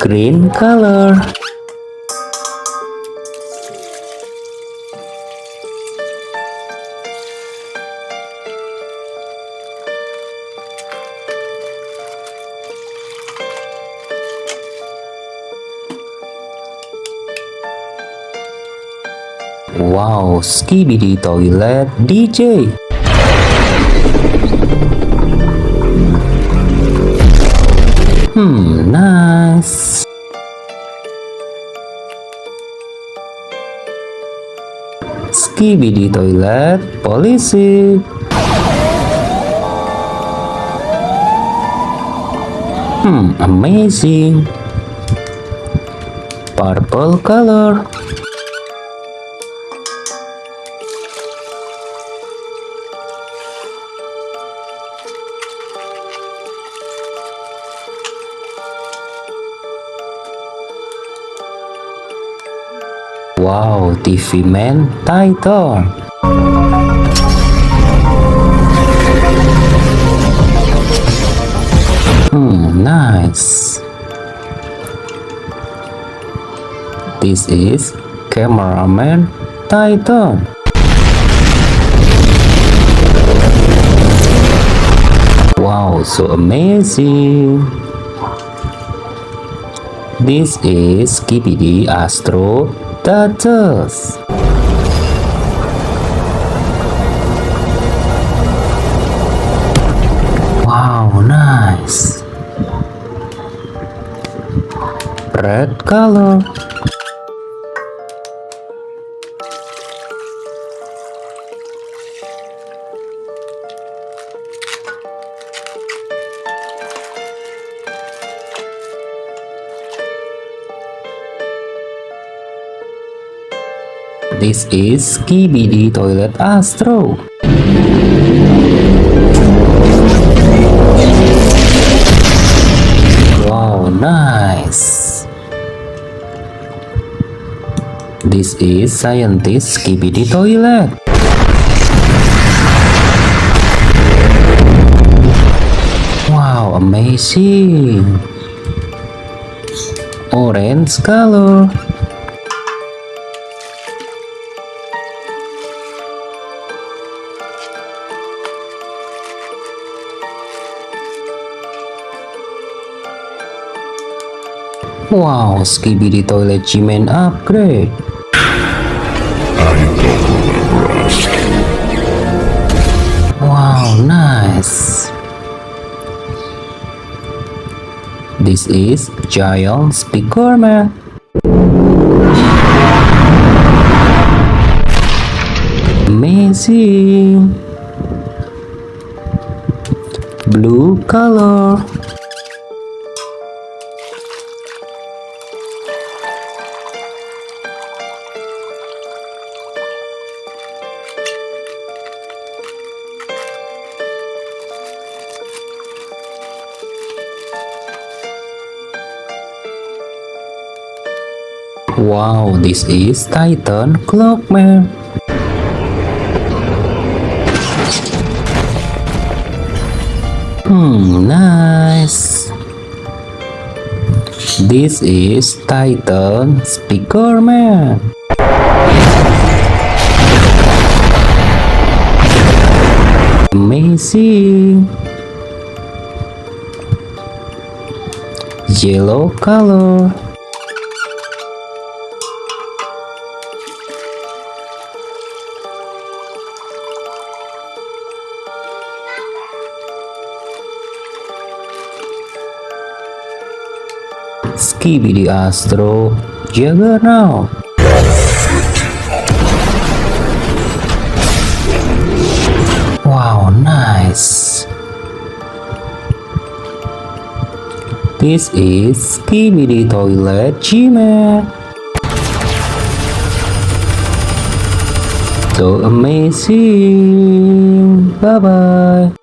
green color. Wow, Skibidi Toilet DJ. Nice. Skibidi Toilet Polisi. Amazing. Purple color. Wow, TV Man Titan. Nice. This is Cameraman Titan. Wow, so amazing. This is Skibidi Astro Turtles. Wow, nice. Red color. This is Skibidi Toilet Astro. Wow, nice. This is Scientist Skibidi Toilet. Wow, amazing. Orange color. Wow, Skibidi Toilet G-Man upgrade. Wow, nice. This is Giant Speaker Man. Amazing. Blue color. Wow, this is Titan Clockman. Nice. This is Titan Speaker Man. Amazing. Yellow color. Skibidi Astro Juggernaut. Wow, nice. This is Skibidi Toilet G-Man. So amazing. Bye bye.